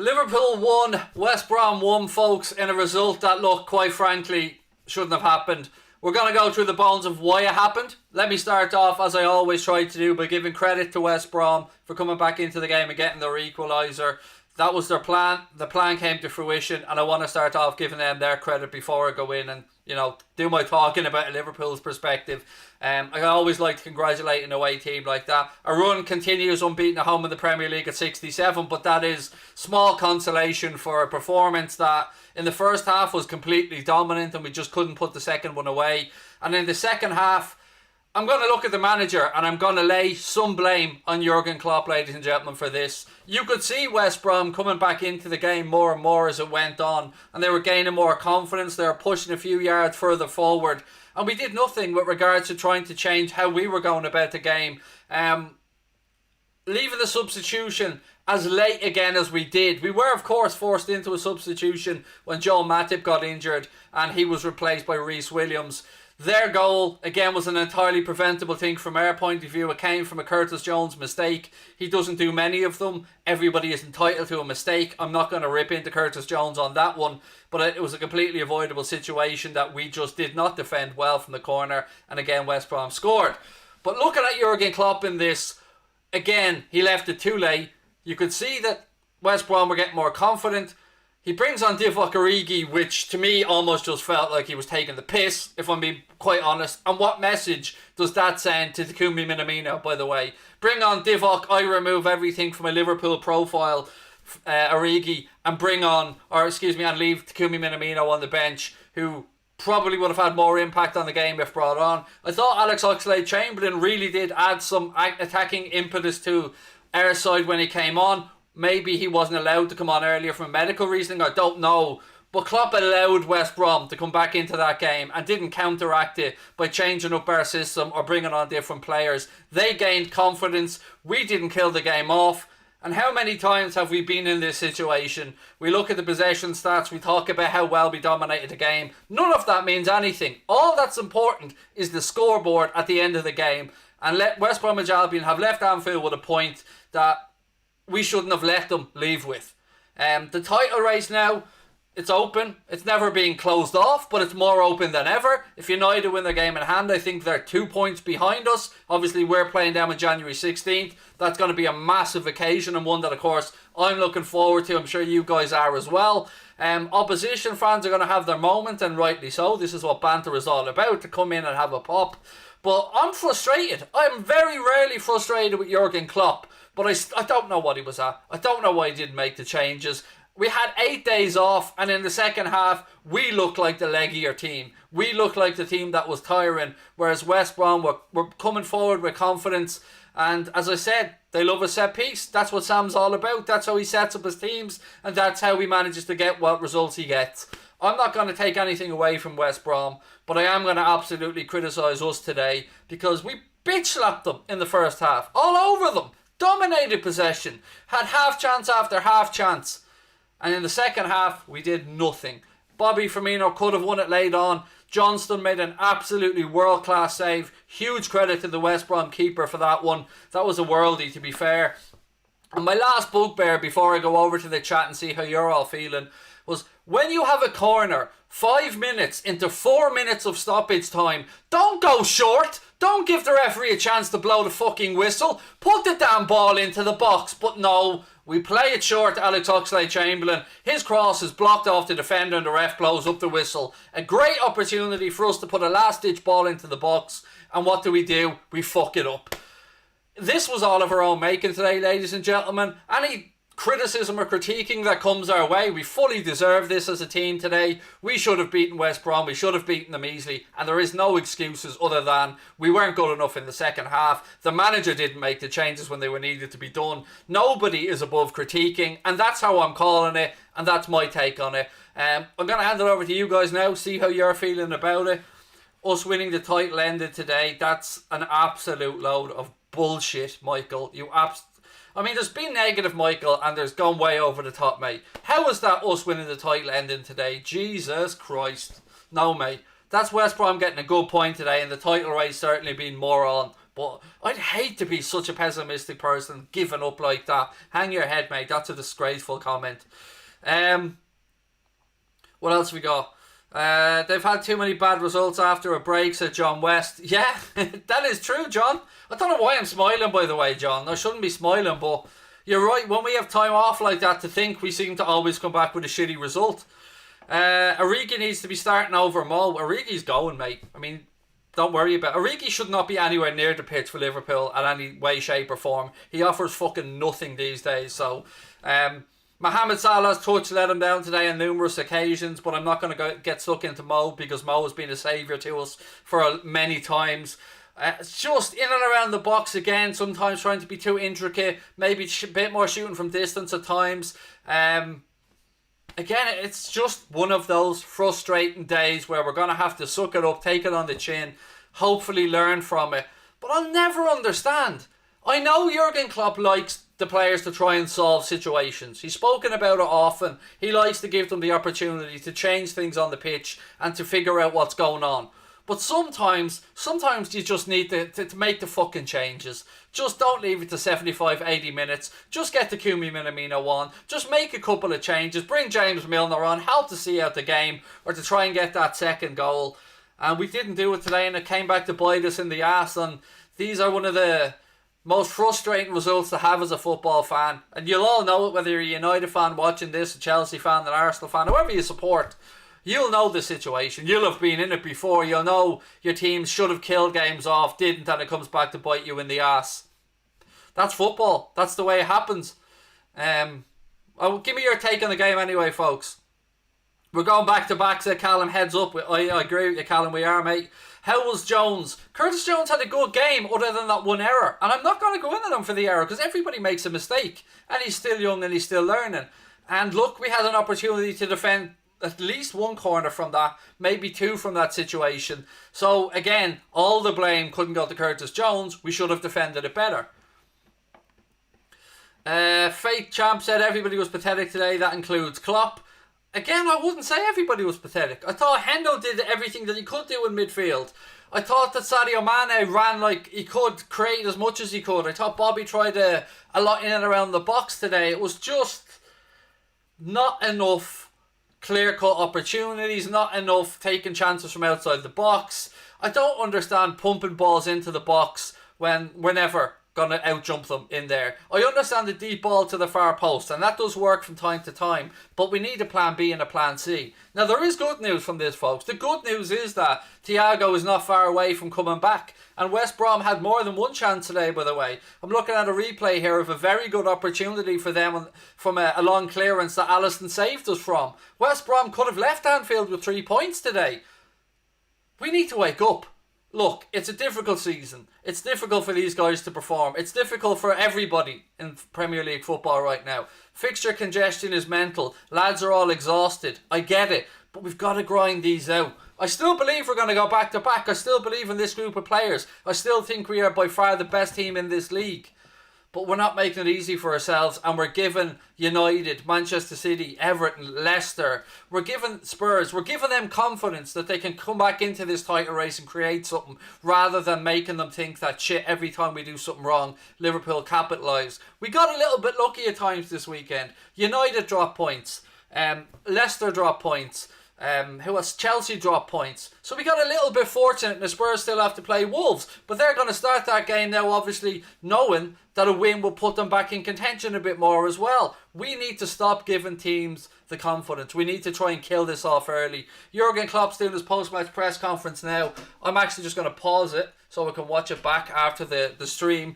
Liverpool won, West Brom won, folks, in a result that, look, quite frankly, shouldn't have happened. We're going to go through the bones of why it happened. Let me start off, as I always try to do, by giving credit to West Brom for coming back into the game and getting their equaliser. That was their plan. The plan came to fruition, and I want to start off giving them their credit before I go in and, do my talking about Liverpool's perspective. I always like to congratulate an away team like that. A run continues unbeaten at home in the Premier League at 67, but that is small consolation for a performance that in the first half was completely dominant and we just couldn't put the second one away. And in the second half, I'm going to look at the manager and I'm going to lay some blame on Jurgen Klopp, ladies and gentlemen, for this. You could see West Brom coming back into the game more and more as it went on, and they were gaining more confidence. They were pushing a few yards further forward, and we did nothing with regards to trying to change how we were going about the game. Leaving the substitution as late again as we did. We were, of course, forced into a substitution when Joel Matip got injured and he was replaced by Reece Williams. Their goal, again, was an entirely preventable thing from our point of view. It came from a Curtis Jones mistake. He doesn't do many of them. Everybody is entitled to a mistake. I'm not going to rip into Curtis Jones on that one, but it was a completely avoidable situation that we just did not defend well from the corner, and again, West Brom scored. But looking at Jurgen Klopp in this, again, he left it too late. You could see that West Brom were getting more confident. He brings on Divock Origi, which to me almost just felt like he was taking the piss, if I'm being quite honest. And what message does that send to Takumi Minamino, by the way? Bring on Divock, I remove everything from a Liverpool profile, Origi, and and leave Takumi Minamino on the bench, who probably would have had more impact on the game if brought on. I thought Alex Oxlade-Chamberlain really did add some attacking impetus to our side when he came on. Maybe he wasn't allowed to come on earlier from medical reasoning, I don't know. But Klopp allowed West Brom to come back into that game and didn't counteract it by changing up our system or bringing on different players. They gained confidence. We didn't kill the game off. And how many times have we been in this situation? We look at the possession stats, we talk about how well we dominated the game. None of that means anything. All that's important is the scoreboard at the end of the game. And let West Bromwich Albion have left Anfield with a point that we shouldn't have let them leave with. The title race now, it's open. It's never been closed off, but it's more open than ever. If United win their game in hand, I think they're 2 points behind us. Obviously, we're playing them on January 16th. That's going to be a massive occasion, and one that, of course, I'm looking forward to. I'm sure you guys are as well. Opposition fans are going to have their moment, and rightly so. This is what banter is all about, to come in and have a pop. But I'm frustrated. I'm very rarely frustrated with Jurgen Klopp. But I don't know what he was at. I don't know why he didn't make the changes. We had 8 days off, and in the second half, we looked like the leggier team. We looked like the team that was tiring, whereas West Brom were coming forward with confidence. And as I said, they love a set piece. That's what Sam's all about. That's how he sets up his teams, and that's how he manages to get what results he gets. I'm not going to take anything away from West Brom, but I am going to absolutely criticise us today because we bitch slapped them in the first half. All over them. Dominated possession, had half chance after half chance, and in the second half we did nothing. Bobby Firmino could have won it late on. Johnston made an absolutely world-class save. Huge credit to the West Brom keeper for that one. That was a worldie, to be fair. And my last bugbear before I go over to the chat and see how you're all feeling was when you have a corner 5 minutes into 4 minutes of stoppage time, don't go short. Don't give the referee a chance to blow the fucking whistle. Put the damn ball into the box. But no, we play it short to Alex Oxlade-Chamberlain. His cross is blocked off the defender and the ref blows up the whistle. A great opportunity for us to put a last-ditch ball into the box. And what do? We fuck it up. This was all of our own making today, ladies and gentlemen. Any criticism or critiquing that comes our way, we fully deserve this as a team today. We should have beaten West Brom, we should have beaten them easily, and there is no excuses other than we weren't good enough in the second half. The manager didn't make the changes when they were needed to be done. Nobody is above critiquing, and that's how I'm calling it, and that's my take on it. I'm going to hand it over to you guys now, see how you're feeling about it. Us winning the title ended today, that's an absolute load of bullshit, Michael. There's been negative, Michael, and there's gone way over the top, mate. How is that us winning the title ending today? Jesus Christ. No, mate. That's West Brom getting a good point today, and the title race certainly being more on But I'd hate to be such a pessimistic person, giving up like that. Hang your head, mate. That's a disgraceful comment. What else we got? They've had too many bad results after a break, said John West. Yeah, that is true, John. I don't know why I'm smiling, by the way, John. I shouldn't be smiling, but you're right. When we have time off like that to think, we seem to always come back with a shitty result. Origi needs to be starting over Mo. Origi's going, mate. I mean, don't worry about it. Origi should not be anywhere near the pitch for Liverpool in any way, shape or form. He offers fucking nothing these days. So, Mohamed Salah's touch let him down today on numerous occasions, but I'm not going to get stuck into Mo because Mo has been a saviour to us for many times. It's just in and around the box again, sometimes trying to be too intricate, maybe a bit more shooting from distance at times. Again, it's just one of those frustrating days where we're going to have to suck it up, take it on the chin, hopefully learn from it. But I'll never understand. I know Jurgen Klopp likes the players to try and solve situations. He's spoken about it often. He likes to give them the opportunity to change things on the pitch and to figure out what's going on. But sometimes you just need to make the fucking changes. Just don't leave it to 75, 80 minutes. Just get the Kumi Minamino on. Just make a couple of changes. Bring James Milner on. Help to see out the game or to try and get that second goal. And we didn't do it today and it came back to bite us in the ass. And these are one of the most frustrating results to have as a football fan. And you'll all know it, whether you're a United fan watching this, a Chelsea fan, an Arsenal fan, whoever you support. You'll know the situation. You'll have been in it before. You'll know your team should have killed games off, didn't, and it comes back to bite you in the ass. That's football. That's the way it happens. Give me your take on the game anyway, folks. We're going back to back, said Callum. Heads up. I agree with you, Callum. We are, mate. How was Jones? Curtis Jones had a good game other than that one error. And I'm not going to go in on him for the error because everybody makes a mistake. And he's still young and he's still learning. And look, we had an opportunity to defend at least one corner from that, maybe two from that situation. So again, all the blame couldn't go to Curtis Jones. We should have defended it better. Fake Champ said everybody was pathetic today. That includes Klopp. Again, I wouldn't say everybody was pathetic. I thought Hendo did everything that he could do in midfield. I thought that Sadio Mane ran like he could, create as much as he could. I thought Bobby tried a lot in and around the box today. It was just not enough clear-cut opportunities, not enough taking chances from outside the box. I don't understand pumping balls into the box when we're never going to out-jump them in there. I understand the deep ball to the far post, and that does work from time to time, but we need a plan B and a plan C. Now, there is good news from this, folks. The good news is that Thiago is not far away from coming back, and West Brom had more than one chance today, by the way. I'm looking at a replay here of a very good opportunity for them from a long clearance that Alisson saved us from. West Brom could have left Anfield with 3 points today. We need to wake up. Look, it's a difficult season. It's difficult for these guys to perform. It's difficult for everybody in Premier League football right now. Fixture congestion is mental. Lads are all exhausted. I get it. But we've got to grind these out. I still believe we're going to go back to back. I still believe in this group of players. I still think we are by far the best team in this league. But we're not making it easy for ourselves, and we're giving United, Manchester City, Everton, Leicester, we're giving Spurs, we're giving them confidence that they can come back into this title race and create something, rather than making them think that shit every time we do something wrong, Liverpool capitalise. We got a little bit lucky at times this weekend. United dropped points, Leicester dropped points, who else? Chelsea dropped points. So we got a little bit fortunate, and the Spurs still have to play Wolves. But they're going to start that game now, obviously, knowing that a win will put them back in contention a bit more as well. We need to stop giving teams the confidence. We need to try and kill this off early. Jurgen Klopp's doing his post-match press conference now. I'm actually just going to pause it so we can watch it back after the stream.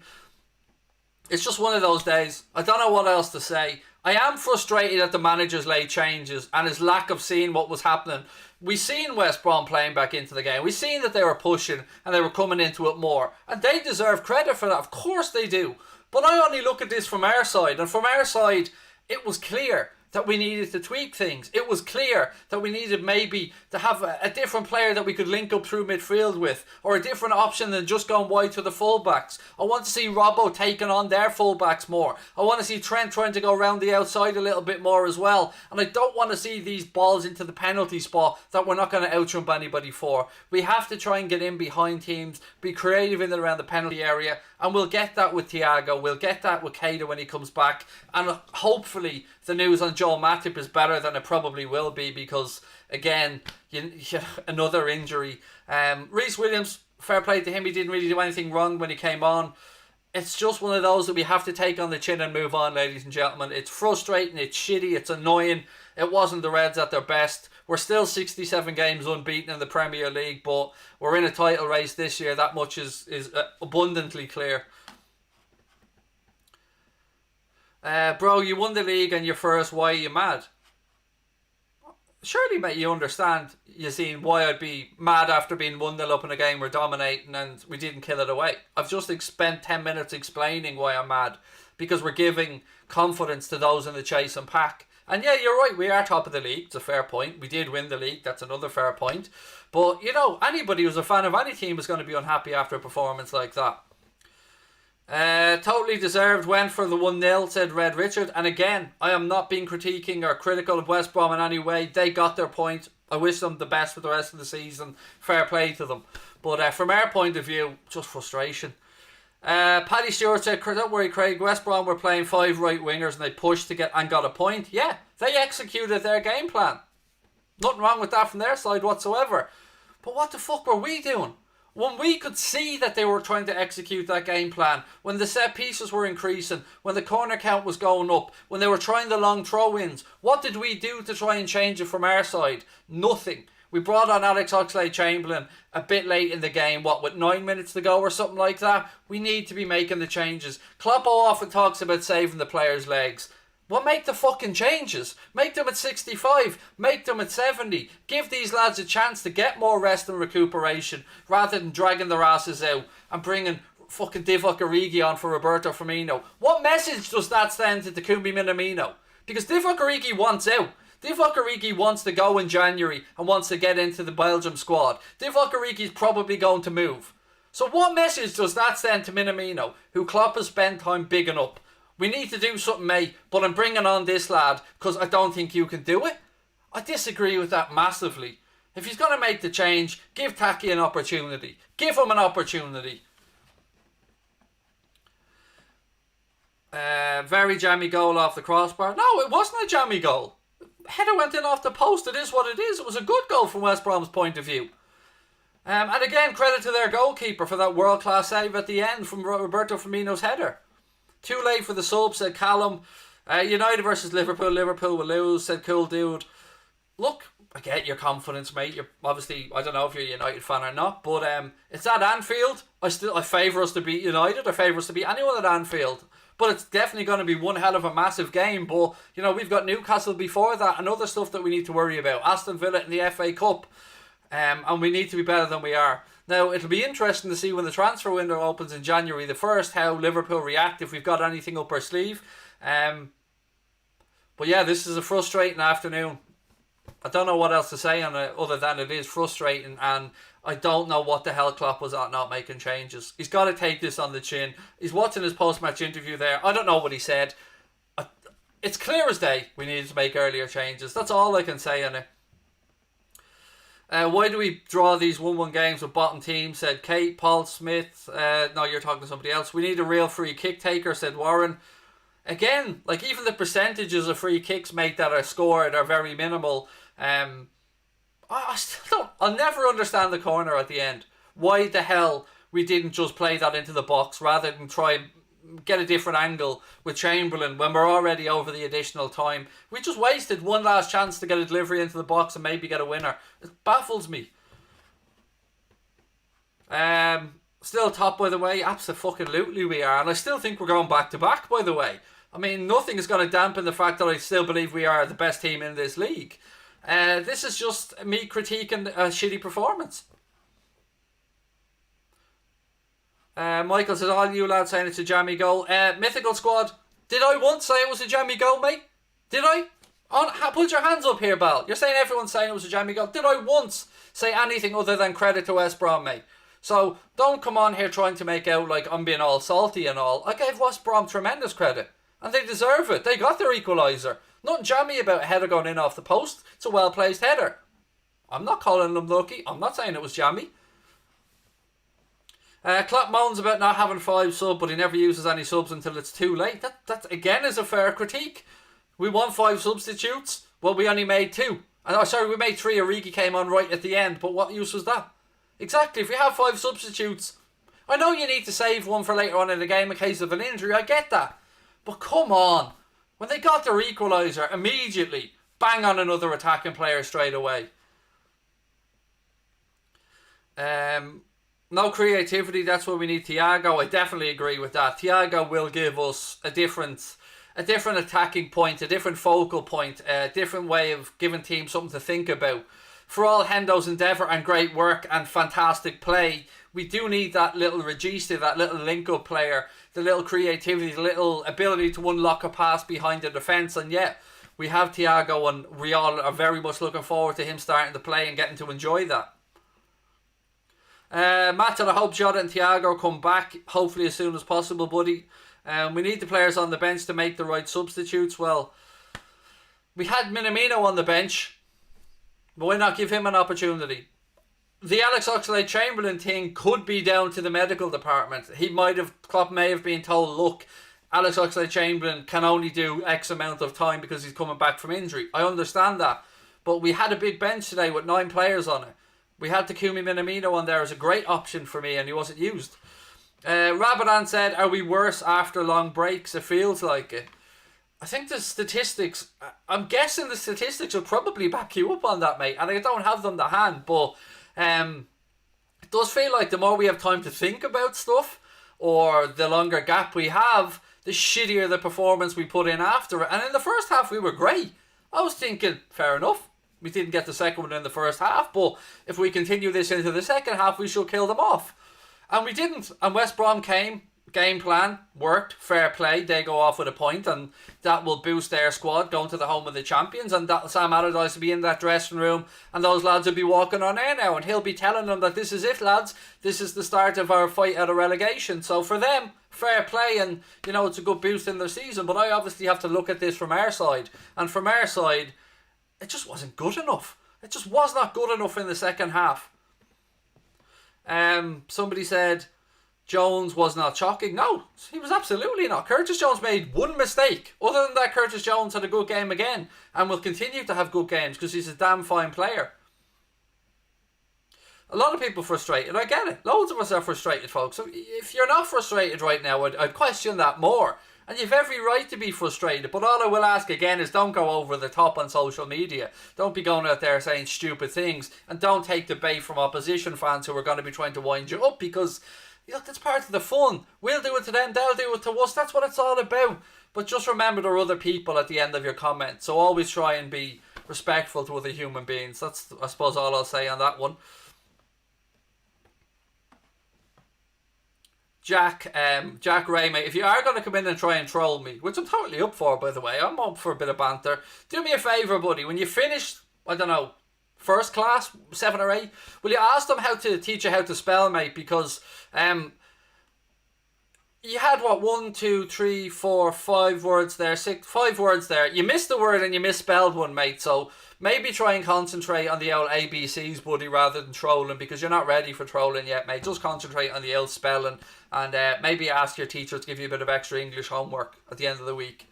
It's just one of those days. I don't know what else to say. I am frustrated at the manager's late changes and his lack of seeing what was happening. We seen West Brom playing back into the game. We seen that they were pushing and they were coming into it more. And they deserve credit for that. Of course they do. But I only look at this from our side. And from our side, it was clear. that we needed to tweak things. It was clear that we needed maybe to have a different player that we could link up through midfield with, or a different option than just going wide to the fullbacks. I want to see Robbo taking on their fullbacks more. I want to see Trent trying to go around the outside a little bit more as well. And I don't want to see these balls into the penalty spot that we're not going to out-jump anybody for. We have to try and get in behind teams, be creative in and around the penalty area, and we'll get that with Thiago, we'll get that with Keita when he comes back, and hopefully the news on Joel Matip is better than it probably will be, because again, another injury. Reece Williams, fair play to him, he didn't really do anything wrong when he came on. It's just one of those that we have to take on the chin and move on, ladies and gentlemen. It's frustrating, it's shitty, it's annoying. It wasn't the Reds at their best. We're still 67 games unbeaten in the Premier League, but we're in a title race this year. That much is abundantly clear. Bro, you won the league and you're first. Why are you mad? Surely, mate, you understand. You seen why I'd be mad after being 1-0 up in a game we're dominating and we didn't kill it away. I've just spent 10 minutes explaining why I'm mad. Because we're giving confidence to those in the chase and pack. And yeah, you're right, we are top of the league. It's a fair point. We did win the league. That's another fair point. But, you know, anybody who's a fan of any team is going to be unhappy after a performance like that. Totally deserved, went for the 1-0, said Red Richard. And again, I am not being critiquing or critical of West Brom in any way. They got their point. I wish them the best for the rest of the season. Fair play to them. But from our point of view, just frustration. Paddy Stewart said, don't worry, Craig, West Brom were playing 5 right wingers and they pushed to get and got a point. Yeah, they executed their game plan. Nothing wrong with that from their side whatsoever. But what the fuck were we doing? When we could see that they were trying to execute that game plan, when the set pieces were increasing, when the corner count was going up, when they were trying the long throw-ins, what did we do to try and change it from our side? Nothing. We brought on Alex Oxlade-Chamberlain a bit late in the game, with 9 minutes to go or something like that? We need to be making the changes. Kloppo often talks about saving the players' legs. Well, make the fucking changes. Make them at 65. Make them at 70. Give these lads a chance to get more rest and recuperation rather than dragging their asses out and bringing fucking Divock Origi on for Roberto Firmino. What message does that send to Takumi Minamino? Because Divock Origi wants out. Divock Origi wants to go in January and wants to get into the Belgium squad. Divock Origi is probably going to move. So what message does that send to Minamino, who Klopp has spent time bigging up? We need to do something, mate, but I'm bringing on this lad because I don't think you can do it. I disagree with that massively. If he's going to make the change, give Taki an opportunity. Give him an opportunity. Very jammy goal off the crossbar. No, it wasn't a jammy goal. Header went in off the post. It is what it is. It was a good goal from West Brom's point of view. And again, credit to their goalkeeper for that world-class save at the end from Roberto Firmino's header. Too late for the sub, said Callum. United versus Liverpool. Liverpool will lose, said Cool Dude. Look, I get your confidence, mate. You're obviously, I don't know if you're a United fan or not, but it's at Anfield. I favour us to beat United. I favour us to beat anyone at Anfield. But it's definitely going to be one hell of a massive game. But, you know, we've got Newcastle before that and other stuff that we need to worry about. Aston Villa in the FA Cup. And we need to be better than we are. Now, it'll be interesting to see when the transfer window opens in January the 1st, how Liverpool react, if we've got anything up our sleeve. But yeah, this is a frustrating afternoon. I don't know what else to say on it other than it is frustrating, and I don't know what the hell Klopp was at not making changes. He's got to take this on the chin. He's watching his post-match interview there. I don't know what he said. It's clear as day we needed to make earlier changes. That's all I can say on it. Why do we draw these 1-1 games with bottom teams, said Kate. Paul Smith, no, you're talking to somebody else. We need a real free kick taker, said Warren. Again, like, even the percentages of free kicks made that are scored are very minimal. I still don't, I'll never understand the corner at the end. Why the hell we didn't just play that into the box rather than try and get a different angle with Chamberlain when we're already over the additional time. We just wasted one last chance to get a delivery into the box and maybe get a winner. It baffles me. Still top, by the way. Absolutely we are. And I still think we're going back to back, by the way. I mean, nothing is going to dampen the fact that I still believe we are the best team in this league. This is just me critiquing a shitty performance. Michael says, all you lads saying it's a jammy goal. Mythical Squad, did I once say it was a jammy goal, mate? Did I? Put your hands up here, Bal. You're saying everyone's saying it was a jammy goal. Did I once say anything other than credit to West Brom, mate? So don't come on here trying to make out like I'm being all salty and all. I gave West Brom tremendous credit. And they deserve it. They got their equaliser. Nothing jammy about a header going in off the post. It's a well-placed header. I'm not calling them lucky. I'm not saying it was jammy. Klopp moans about not having 5 subs, but he never uses any subs until it's too late. That again is a fair critique. We want 5 substitutes. Well, we only made 2. We made 3. Origi came on right at the end, but what use was that? Exactly. If we have 5 substitutes, I know you need to save one for later on in the game in case of an injury. I get that. But come on. When they got their equaliser, immediately bang on another attacking player straight away. No creativity, that's where we need Thiago. I definitely agree with that. Thiago will give us a different attacking point, a different focal point, a different way of giving teams something to think about. For all Hendo's endeavour and great work and fantastic play, we do need that little regista, that little link-up player, the little creativity, the little ability to unlock a pass behind the defence. And yeah, we have Thiago, and we all are very much looking forward to him starting to play and getting to enjoy that. Matt, I hope Jota and Thiago come back, hopefully as soon as possible, buddy. We need the players on the bench to make the right substitutes. Well, we had Minamino on the bench, but why not give him an opportunity? The Alex Oxlade-Chamberlain thing could be down to the medical department. Klopp may have been told, look, Alex Oxlade-Chamberlain can only do X amount of time because he's coming back from injury. I understand that. But we had a big bench today with 9 players on it. We had Takumi Minamino on there as a great option for me, and he wasn't used. Rabadan said, are we worse after long breaks? It feels like it. I think the statistics, I'm guessing the statistics will probably back you up on that, mate. And I don't have them to hand, but it does feel like the more we have time to think about stuff, or the longer gap we have, the shittier the performance we put in after it. And in the first half, we were great. I was thinking, fair enough. We didn't get the second one in the first half, but if we continue this into the second half, we should kill them off. And we didn't. And West Brom came, game plan, worked, fair play. They go off with a point, and that will boost their squad going to the home of the champions. And that Sam Allardyce will be in that dressing room, and those lads will be walking on air now, and he'll be telling them that this is it, lads. This is the start of our fight out of relegation. So for them, fair play, and you know, it's a good boost in their season. But I obviously have to look at this from our side, and from our side, it just wasn't good enough. It just was not good enough in the second half. Somebody said Jones was not shocking. No, he was absolutely not. Curtis Jones made one mistake. Other than that, Curtis Jones had a good game again, and will continue to have good games because he's a damn fine player. A lot of people frustrated. I get it. Loads of us are frustrated, folks. So if you're not frustrated right now, I'd question that more. And you've every right to be frustrated. But all I will ask again is don't go over the top on social media. Don't be going out there saying stupid things. And don't take the bait from opposition fans who are going to be trying to wind you up. Because, look, that's part of the fun. We'll do it to them, they'll do it to us. That's what it's all about. But just remember there are other people at the end of your comment. So always try and be respectful to other human beings. That's, I suppose, all I'll say on that one. Jack Ray, mate, if you are going to come in and try and troll me, which I'm totally up for, by the way, I'm up for a bit of banter, do me a favour, buddy. When you finish, I don't know, first class, 7 or 8, will you ask them how to teach you how to spell, mate? Because you had, 1, 2, 3, 4, 5 words there, 5 words there. You missed the word and you misspelled one, mate. So maybe try and concentrate on the old ABCs, buddy, rather than trolling, because you're not ready for trolling yet, mate. Just concentrate on the old spelling, and maybe ask your teacher to give you a bit of extra English homework at the end of the week.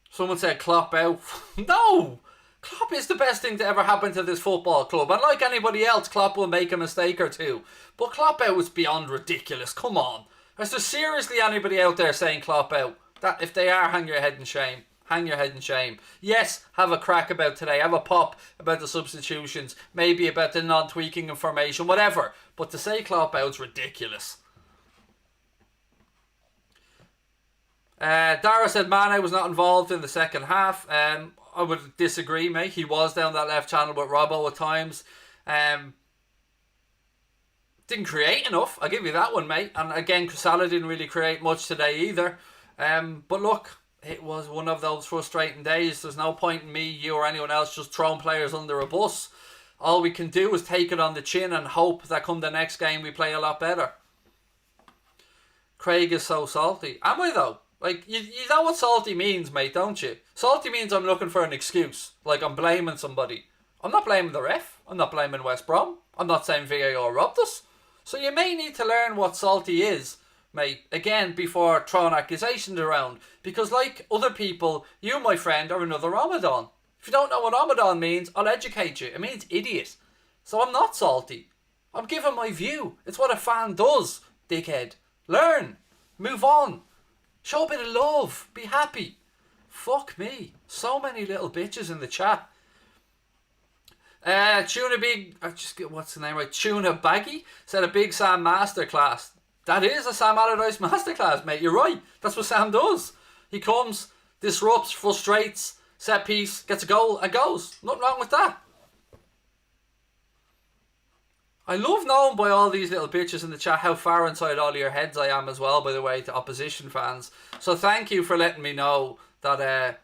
Someone said Klopp out. No! Klopp is the best thing to ever happen to this football club. And like anybody else, Klopp will make a mistake or two. But Klopp out was beyond ridiculous. Come on. Is there seriously anybody out there saying Klopp out? That, if they are, hang your head in shame. Hang your head in shame. Yes, have a crack about today. Have a pop about the substitutions. Maybe about the non-tweaking information. Whatever. But to say Klopp out's ridiculous. Dara said Mane was not involved in the second half. I would disagree, mate. He was down that left channel with Robbo at times. Didn't create enough. I'll give you that one, mate. And again, Salah didn't really create much today either. But look, it was one of those frustrating days. There's no point in me, you, or anyone else just throwing players under a bus. All we can do is take it on the chin and hope that come the next game we play a lot better. Craig is so salty. Am I though? Like, you know what salty means, mate, don't you? Salty means I'm looking for an excuse. Like, I'm blaming somebody. I'm not blaming the ref. I'm not blaming West Brom. I'm not saying VAR robbed us. So you may need to learn what salty is, mate, again, before throwing accusations around. Because like other people, you, my friend, are another Ramadan. If you don't know what Ramadan means, I'll educate you. It means idiot. So I'm not salty. I'm giving my view. It's what a fan does, dickhead. Learn. Move on. Show a bit of love. Be happy. Fuck me. So many little bitches in the chat. Tuna Big... what's the name right? Tuna Baggy said a Big Sam masterclass. That is a Sam Allardyce masterclass, mate. You're right. That's what Sam does. He comes, disrupts, frustrates, set piece, gets a goal and goes. Nothing wrong with that. I love knowing by all these little bitches in the chat how far inside all your heads I am as well, by the way, to opposition fans. So thank you for letting me know that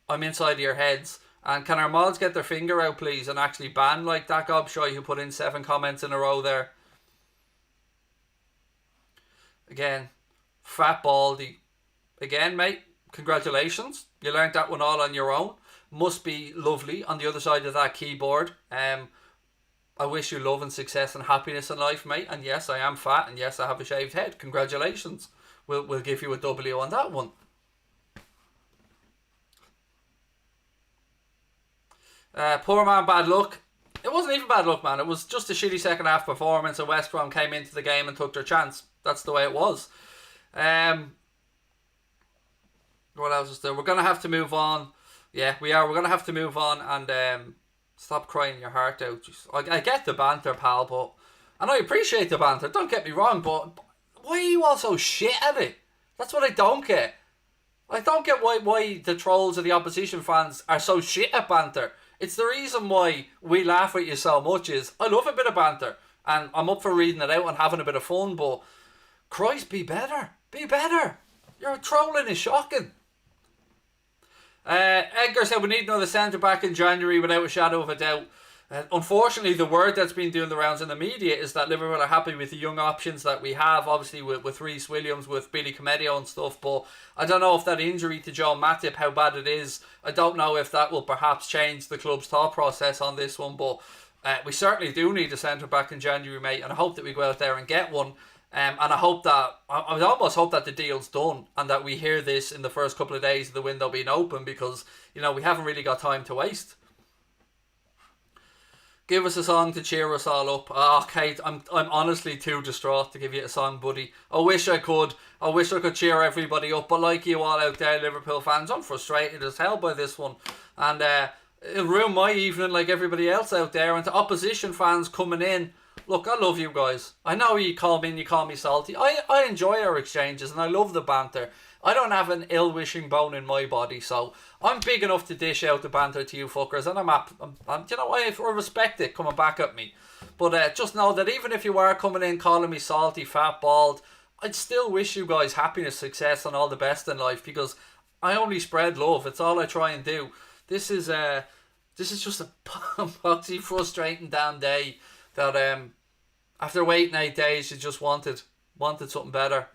I'm inside your heads. And can our mods get their finger out, please, and actually ban like that gobshite who put in 7 comments in a row there. Again, Fat Baldy. Again, mate, congratulations. You learnt that one all on your own. Must be lovely on the other side of that keyboard. I wish you love and success and happiness in life, mate. And yes, I am fat, and yes, I have a shaved head. Congratulations. We'll give you a W on that one. Poor man, bad luck. It wasn't even bad luck, man. It was just a shitty second half performance, and West Brom came into the game and took their chance. That's the way it was. What else is there? We're going to have to move on. Yeah, we are. We're going to have to move on and stop crying your heart out. I get the banter, pal, but... And I appreciate the banter, don't get me wrong, but why are you all so shit at it? That's what I don't get. I don't get why the trolls of the opposition fans are so shit at banter. It's the reason why we laugh at you so much is I love a bit of banter and I'm up for reading it out and having a bit of fun, but Christ, be better. Be better. Your trolling is shocking. Edgar said we need another centre back in January without a shadow of a doubt. Unfortunately, the word that's been doing the rounds in the media is that Liverpool are happy with the young options that we have, obviously with Reece Williams, with Billy Comedio and stuff, but I don't know if that injury to Joe Matip, how bad it is. I don't know if that will perhaps change the club's thought process on this one, but we certainly do need a centre back in January, mate, and I hope that we go out there and get one. And I hope that, I would almost hope that the deal's done and that we hear this in the first couple of days of the window being open, because, you know, we haven't really got time to waste. Give us a song to cheer us all up. Oh, Kate, I'm honestly too distraught to give you a song, buddy. I wish I could. I wish I could cheer everybody up. But like you all out there, Liverpool fans, I'm frustrated as hell by this one. And it'll ruin my evening like everybody else out there. And to opposition fans coming in, look, I love you guys. I know you call me and you call me salty. I enjoy our exchanges and I love the banter. I don't have an ill-wishing bone in my body, so I'm big enough to dish out the banter to you fuckers, and I'm you know, I respect it coming back at me. But just know that even if you are coming in calling me salty, fat, bald, I'd still wish you guys happiness, success, and all the best in life, because I only spread love. It's all I try and do. This is just a boxy, frustrating damn day that after waiting 8 days, you just wanted something better.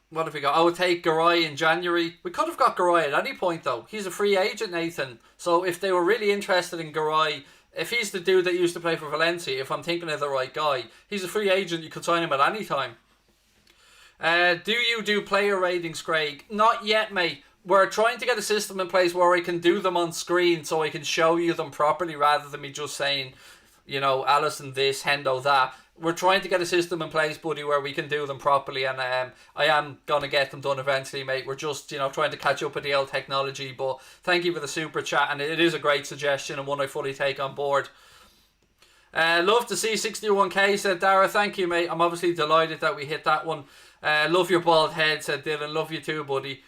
What have we got? I would take Garay in January. We could have got Garay at any point though. He's a free agent, Nathan. So if they were really interested in Garay, if he's the dude that used to play for Valencia, if I'm thinking of the right guy, he's a free agent. You could sign him at any time. Do you do player ratings, Craig? Not yet, mate. We're trying to get a system in place where I can do them on screen so I can show you them properly rather than me just saying, you know, Allison this, Hendo that. We're trying to get a system in place, buddy, where we can do them properly, and I am going to get them done eventually, mate. We're just, you know, trying to catch up with the old technology, but thank you for the super chat, and it is a great suggestion and one I fully take on board. Love to see 61k, said Dara. Thank you, mate. I'm obviously delighted that we hit that one. Love your bald head, said Dylan. Love you too, buddy.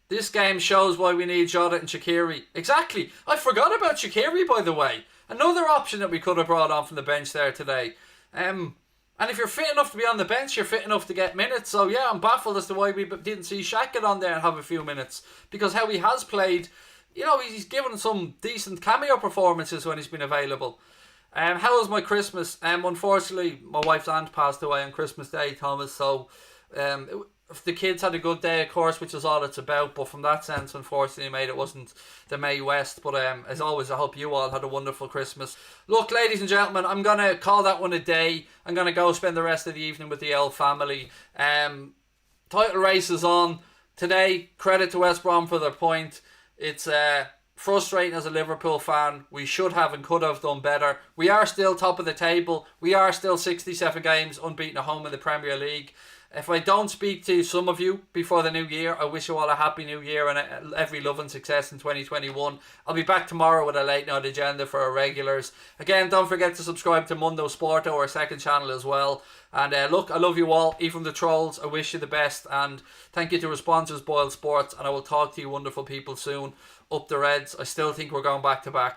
This game shows why we need Jota and Shaqiri. Exactly. I forgot about Shaqiri, by the way. Another option that we could have brought on from the bench there today. And if you're fit enough to be on the bench, you're fit enough to get minutes. So yeah, I'm baffled as to why we didn't see Shaq get on there and have a few minutes. Because how he has played, you know, he's given some decent cameo performances when he's been available. How was my Christmas? Unfortunately, my wife's aunt passed away on Christmas Day, Thomas. So the kids had a good day, of course, which is all it's about. But from that sense, unfortunately, mate, it wasn't the May West. But as always, I hope you all had a wonderful Christmas. Look, ladies and gentlemen, I'm going to call that one a day. I'm going to go spend the rest of the evening with the L family. Title race is on today. Credit to West Brom for their point. It's frustrating as a Liverpool fan. We should have and could have done better. We are still top of the table. We are still 67 games unbeaten at home in the Premier League. If I don't speak to some of you before the new year, I wish you all a happy new year and every love and success in 2021. I'll be back tomorrow with a late night agenda for our regulars. Again, don't forget to subscribe to Mundo Sporto, our second channel as well. And look, I love you all, even the trolls. I wish you the best. And thank you to our sponsors, Boyle Sports. And I will talk to you wonderful people soon. Up the Reds. I still think we're going back to back.